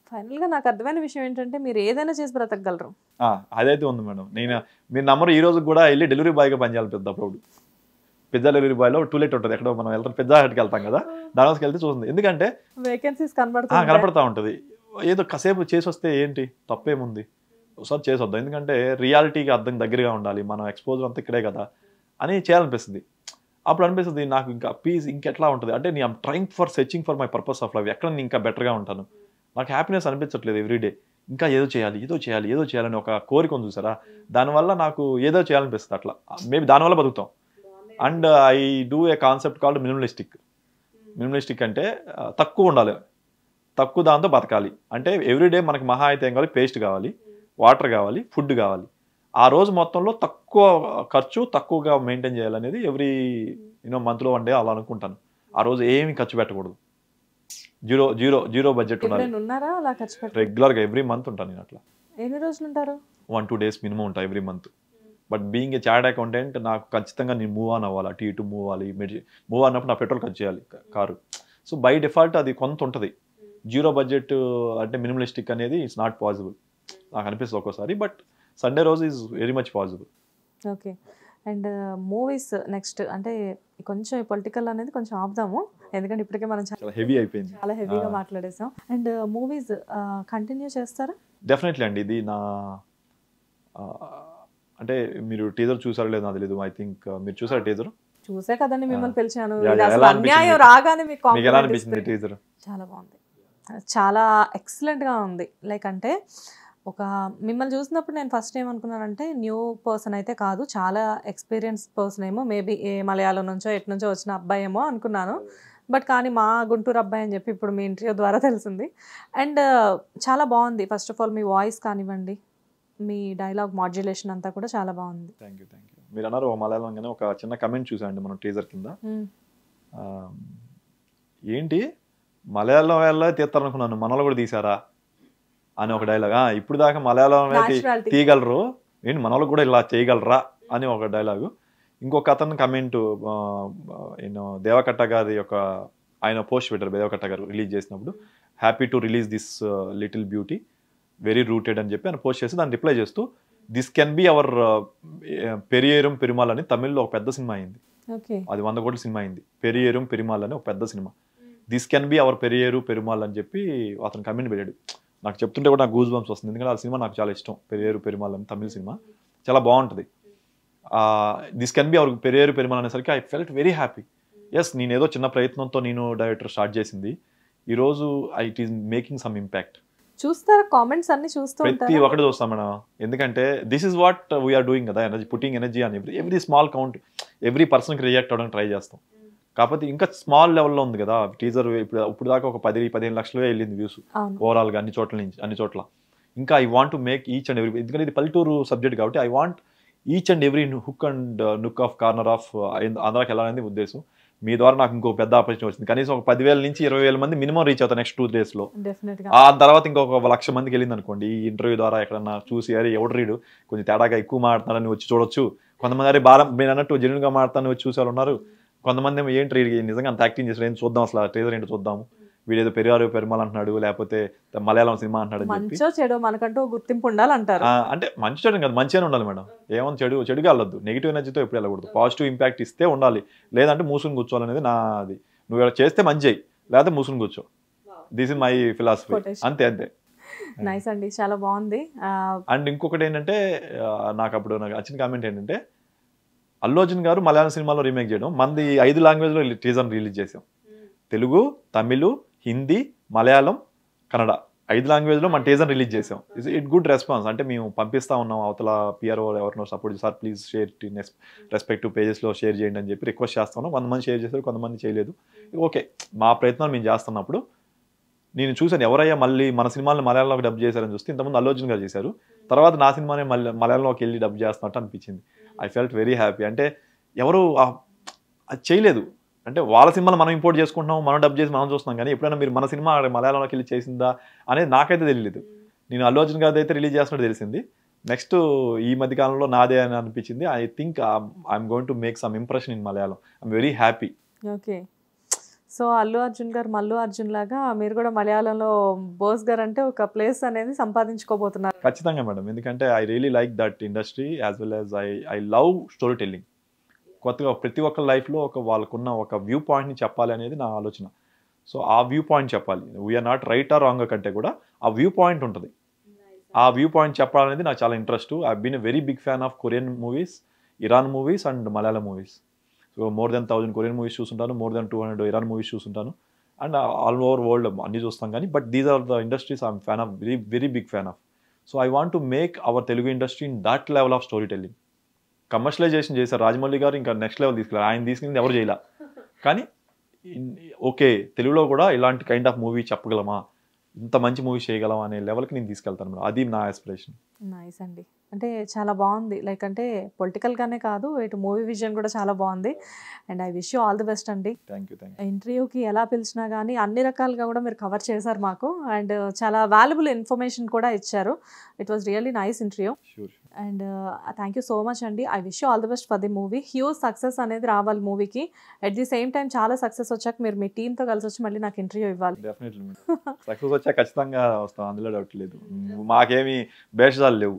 ఫైనల్గా నాకు అర్థమైన విషయం ఏంటంటే మీరు ఏదైనా చేసి బ్రతకగలరు. అదైతే ఉంది మేడం. మీరు నమ్మరు, ఈ రోజు కూడా వెళ్ళి డెలివరీ బాయ్గా పనిచేయాలి పెద్ద అప్పుడు. పిజ్జా డెలివరీ బాయ్లో టూలెట్ ఉంటుంది, ఎక్కడో మనం వెళ్తాం పిజ్జా హట్కి వెళ్తాం కదా, దానిలోకి వెళ్తే చూస్తుంది. ఎందుకంటే వేకెన్సీస్ కనపడతా ఉంటుంది. ఏదో కాసేపు చేసి వస్తే ఏంటి తప్పేముంది, ఒకసారి చేసి వద్దాం. ఎందుకంటే రియాలిటీకి అర్థం దగ్గరగా ఉండాలి, మనం ఎక్స్పోజర్ అంతా ఇక్కడే కదా అని చేయాలనిపిస్తుంది. అప్పుడు అనిపిస్తుంది నాకు ఇంకా పీస్ ఇంకెట్లా ఉంటుంది అంటే నేను trying for searching for my purpose of life, ఎక్కడ నేను ఇంకా బెటర్గా ఉంటాను, నాకు హ్యాపీనెస్ అనిపించట్లేదు ఎవ్రీడే, ఇంకా ఏదో చేయాలి ఏదో చేయాలి ఏదో చేయాలని ఒక కోరిక ఉంది చూసారా, దానివల్ల నాకు ఏదో చేయాలనిపిస్తుంది. అట్లా మేబీ దానివల్ల బతుకుతాం. And I do a concept called minimalistic అంటే తక్కువ ఉండాలి, తక్కువ దాంతో బతకాలి. అంటే ఎవ్రీడే మనకి మహా అయితే ఏం కావాలి, పేస్ట్ కావాలి, వాటర్ కావాలి, ఫుడ్ కావాలి. ఆ రోజు మొత్తంలో తక్కువ ఖర్చు తక్కువగా మెయింటైన్ చేయాలనేది ఎవ్రీ మంత్లో వన్ డే అలా అనుకుంటాను. ఆ రోజు ఏమి ఖర్చు పెట్టకూడదు, జీరో బడ్జెట్ ఉండాలి. రెగ్యులర్గా ఎవ్రీ మంత్ ఉంటాను నేను అట్లా. ఎన్ని రోజులు ఉంటారు? 1-2 days మినిమం ఉంటాయి every month. But being a chart accountant నాకు ఖచ్చితంగా నేను మూవ్ ఆన్ అవ్వాలి, అటు ఇటు మూవ్ అవ్వాలి. మూవ్ అన్నప్పుడు నా పెట్రోల్ ఖర్చు చేయాలి కారు. సో బై డిఫాల్ట్ అది కొంత ఉంటుంది. జీరో బడ్జెట్ అంటే మినిమలిస్టిక్ అనేది ఇట్స్ నాట్ పాసిబుల్ నాకు అనిపిస్తుంది ఒక్కోసారి. బట్ సండే రోజు is very much possible. Okay. And movies next అంటే కొంచెం పొలిటికల్ అనేది కొంచెం ఆపుదాము, ఎందుకంటే ఇప్పటికే మనం చాలా హెవీ అయిపోయింది, చాలా హెవీగా మాట్లాడేసాం. అండ్ మూవీస్ కంటిన్యూ చేస్తారా? డెఫినెట్లీ అండి. ఇది నా అంటే మీరు టీజర్ చూసారో లేదో నాకు తెలియదు. ఐ థింక్ మీరు చూసారా టీజర్? చూసే కదండి మిమ్మల్ని పిలిచాను. అన్యాయం రాగానే మీకు ఎలా అనిపించింది టీజర్? చాలా బాగుంది, చాలా ఎక్సలెంట్గా ఉంది. లైక్ అంటే ఒక మిమ్మల్ని చూసినప్పుడు నేను ఫస్ట్ ఏమనుకున్నానంటే న్యూ పర్సన్ అయితే కాదు, చాలా ఎక్స్పీరియన్స్ పర్సన్ ఏమో, మేబీ ఏ మలయాళం నుంచో ఎటు నుంచో వచ్చిన అబ్బాయి ఏమో అనుకున్నాను. బట్ కానీ మా గుంటూరు అబ్బాయి అని చెప్పి ఇప్పుడు మీ ఇంటర్వ్యూ ద్వారా తెలిసింది. అండ్ చాలా బాగుంది. First of all me voice కానివ్వండి, మీ డైలాగ్ మాడ్యులేషన్ అంతా కూడా చాలా బాగుంది. Thank you. మీరు అన్నారు మలయాళంగానే ఒక చిన్న కమెంట్ చూసాండి మనం టీజర్ కింద. ఏంటి మలయాళం వెళ్ళ తీస్తారనుకున్నాను, మనలో కూడా తీసారా అని ఒక డైలాగ్. ఇప్పుడు దాకా మలయాళం తీయగలరు ఏంటి, మనలో కూడా ఇలా చేయగలరా అని ఒక డైలాగు. ఇంకొక అతను కమెంట్ దేవకట్ట గారి యొక్క ఆయన పోస్ట్ పెట్టారు, దేవకట్ట గారు రిలీజ్ చేసినప్పుడు, happy to release this little beauty very rooted అని చెప్పి ఆయన పోస్ట్ చేసి దాన్ని రిప్లై చేస్తూ this can be our Pariyerum Perumal అని తమిళ్లో ఒక పెద్ద సినిమా అయింది. అది 100 కోట్ల సినిమా అయింది. పెరియేరం పెరుమాల్ అని ఒక పెద్ద cinema. This can be our Pariyerum Perumal అని చెప్పి అతను కమెంట్ పెట్టాడు. నాకు చెప్తుంటే కూడా నాకు గూస్ బంప్స్ వస్తుంది, ఎందుకంటే ఆ సినిమా నాకు చాలా ఇష్టం. పెరియేరు పెరుమాల్ అని తమిళ సినిమా చాలా బాగుంటుంది. This can be our Pariyerum Perumal అనేసరికి I felt very happy. Yes, నేను ఏదో చిన్న ప్రయత్నంతో నేను డైరెక్టర్ స్టార్ట్ చేసింది, ఈరోజు it is making some impact. చూస్తారా కామెంట్స్ అన్ని? చూస్తూ ప్రతి ఒక్కటి చూస్తాం మేడం, ఎందుకంటే this is what we are doing కదా, ఎనర్జీ పుట్టింగ్ ఎనర్జీ అని ఎవ్రీ స్మాల్ కౌంట్ ఎవ్రీ పర్సన్కి రియాక్ట్ అవ్వడానికి ట్రై చేస్తాం. కాకపోతే ఇంకా స్మాల్ లెవెల్లో ఉంది కదా టీజర్. ఇప్పుడు దాకా ఒక 10-15 లక్షలు వెళ్ళింది వ్యూస్ ఓవరాల్గా అన్ని చోట్ల. ఇంకా I want to make each and every, ఎందుకంటే ఇది పల్లెటూరు సబ్జెక్ట్ కాబట్టి I want each and every hook and nook of corner of అందరికి వెళ్ళాలనేది ఉద్దేశం. మీ ద్వారా నాకు ఇంకో పెద్ద ఆపర్చునిటీ వచ్చింది. కనీసం ఒక 10,000 నుంచి 20,000 మంది మినిమం రీచ్ అవుతారు నెక్స్ట్ 2 days లో. ఆ తర్వాత ఇంకొక 1,00,000 మందికి వెళ్ళింది అనుకోండి, ఈ ఇంటర్వ్యూ ద్వారా ఎక్కడన్నా చూసి అరే ఎవడు రీడు కొంచెం తేడాగా ఎక్కువ మాట్లాడతానని వచ్చి చూడొచ్చు. కొంతమంది అరే బాగా మీరు అన్నట్టు జెన్యున్గా మాట్లాడతానని వచ్చి చూసే వాళ్ళు ఉన్నారు. కొంతమంది ఏమో ఏంటి నిజంగా అంత యాక్టింగ్ చేస్తారు, ఏంటి చూద్దాం అసలు ట్రైలర్ ఏంటో చూద్దాము, వీడేదో పెరియారు పెరుమాల్ అంటున్నాడు లేకపోతే మలయాళం సినిమా అంటున్నాడు అని చెప్పి. మంచో చెడు మనకంటూ గుర్తింపు ఉండాలంటారు. అంటే మంచి చెడు కాదు, మంచిగానే ఉండాలి మేడం. ఏమన్నా చెడుగా వెళ్ళొద్దు, నెగిటివ్ ఎనర్జీతో ఎప్పుడు వెళ్ళకూడదు. పాజిటివ్ ఇంపాక్ట్ ఇస్తే ఉండాలి, లేదంటే మూసుకుని కూర్చోవాలనేది నాది. నువ్వు ఇలా చేస్తే మంచి చేయి, లేకపోతే మూసుకుని కూర్చో. This is my philosophy. అంతే. నైస్ అండి, చాలా బాగుంది. అండ్ ఇంకొకటి ఏంటంటే నాకు వచ్చిన కామెంట్ ఏంటంటే, అల్లు అర్జున్ గారు మలయాళం సినిమాలో రీమేక్ చేయడం, మనది 5 లాంగ్వేజ్లో టీజర్ రిలీజ్ చేసాం. తెలుగు, తమిళ్, హిందీ, మలయాళం, కన్నడ 5 లాంగ్వేజ్లో మన టీజర్ రిలీజ్ చేసాం. It good response. అంటే మేము పంపిస్తా ఉన్నాం అవతల పిఆర్ఓ ఎవరినో support, sir please share respective పేజెస్లో షేర్ చేయండి అని చెప్పి రిక్వెస్ట్ చేస్తున్నాం. కొంతమంది షేర్ చేశారు, కొంతమంది చేయలేదు. ఓకే, మా ప్రయత్నాలు మేము చేస్తున్నప్పుడు నేను చూసాను ఎవరయ్యా మళ్ళీ మన సినిమాలను మలయాళంలోకి డబ్ చేశారని చూస్తే ఇంతకుముందు అల్లు అర్జున్ గారు చేశారు, తర్వాత నా సినిమానే మలయాళంలోకి వెళ్ళి డబ్ చేస్తున్నట్టు అనిపించింది. I felt very happy. అంటే ఎవరు అది చేయలేదు, అంటే వాళ్ళ సినిమాలు మనం ఇంపోర్ట్ చేసుకుంటున్నాం, మనం డబ్ చేసి మనం చూస్తున్నాం, కానీ ఎప్పుడైనా మీరు మన సినిమా మలయాళంలోకి వెళ్ళి చేసిందా అనేది నాకైతే తెలియలేదు. నేను అల్లు అర్జున్ గారి అయితే రిలీజ్ చేస్తున్నట్టు తెలిసింది. నెక్స్ట్ ఈ మధ్య కాలంలో నాదే అని అనిపించింది. I think I'm going to make some impression in Malayalam. I'm very happy. Okay, so Allu Arjun గారు మల్లు అర్జున్ లాగా మీరు కూడా మలయాళంలో బోస్ గారు అంటే ఒక ప్లేస్ అనేది సంపాదించుకోబోతున్నారు. ఖచ్చితంగా మేడం, ఎందుకంటే I really like that industry as well as I love story telling. కొత్తగా ప్రతి ఒక్క లైఫ్లో వాళ్ళకున్న ఒక వ్యూ పాయింట్ని చెప్పాలి అనేది నా ఆలోచన. సో ఆ వ్యూ పాయింట్ చెప్పాలి, we are not right or wrong కంటే కూడా ఆ వ్యూ పాయింట్ ఉంటుంది. ఆ వ్యూ పాయింట్ చెప్పాలనేది నాకు చాలా interest. I been a very big fan of Korean movies, Iran movies and Malayalam movies. So more than 1000 Korean movies చూస్తుంటాను, మోర్ దెన్ 200 ఇరాన్ మూవీస్ చూస్తుంటాను, అండ్ ఆల్ ఓవర్ వరల్డ్ అన్ని చూస్తాం. కానీ but these are the industries I'm fan of, very very big fan of. So I want to make our Telugu industry in that level of story telling. Commercialization చేశారు రాజమౌళి గారు, ఇంకా next level తీసుకెళ్ళారు. ఆయన తీసుకెళ్ళింది ఎవరు చేయలే. కానీ ఓకే, తెలుగులో కూడా ఇలాంటి కైండ్ ఆఫ్ మూవీ చెప్పగలమా, ఇంత మంచి మూవీ చేయగలమా అనే లెవెల్కి నేను తీసుకెళ్తాను మేడం. అది నా ఆస్పిరేషన్. నైస్ అండి. అంటే చాలా బాగుంది. లైక్ అంటే పొలిటికల్గానే కాదు, ఇటు మూవీ విజన్ కూడా చాలా బాగుంది. And I wish you all the best అండి. Thank you. ఇంటర్వ్యూకి ఎలా పిలిచినా కానీ అన్ని రకాలుగా కూడా మీరు కవర్ చేశారు మాకు, అండ్ చాలా వాల్యుబుల్ ఇన్ఫర్మేషన్ కూడా ఇచ్చారు. It was really nice interview. Sure. And thank you so much అండి. I wish you all the best for the movie. Huge success అనేది రావాలి మూవీకి. అట్ ది సేమ్ టైం చాలా సక్సెస్ వచ్చాక మీరు మీ టీంతో కలిసి వచ్చి మళ్ళీ నాకు ఇంటర్వ్యూ ఇవ్వాలి. డెఫినెట్లీ సక్సెస్ వచ్చా ఖచ్చితంగా వస్తాం, అందులో డౌట్ లేదు. మాకేమి భేషజాలు లేవు.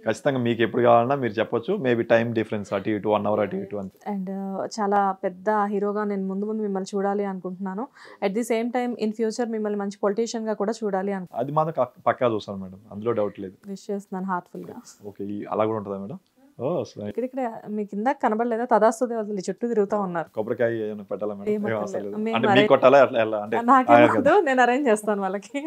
ఖచ్చితంగా మీకు ఎప్పుడు కావాలన్నా మీరు చెప్పొచ్చు. మేబీ టైం డిఫరెన్స్ అటు ఇటు 1 hour అటు ఇటు అంతే. అండ్ చాలా పెద్ద హీరోగా నేను ముందు మిమ్మల్ని చూడాలి అనుకుంటున్నాను. At the same time in future మిమ్మల్ని మంచి పొలిటీషియన్గా కూడా చూడాలి అనుకుంటున్నాను. అది మాత్రం పక్కా చూస్తాను మేడం, అందులో డౌట్ లేదు. విష్ చేస్తున్నాను హార్ట్ఫుల్గా. ఓకే, అలా కూడా ఉంటుందా మేడం? ఇక్కడ మీకు ఇందాక కనబడలేదా, తదాస్తుదే వదిలి చుట్టూ తిరుగుతూ ఉన్నారు. కొబ్బరికాయ ఏమైనా పెట్టాలా మేడం? ఏం అక్కర్లేదు. అంటే మీకు కొట్టాలా అట్లా? అంటే నాకేం వద్దు, నేను అరేంజ్ చేస్తాను వాళ్ళకి.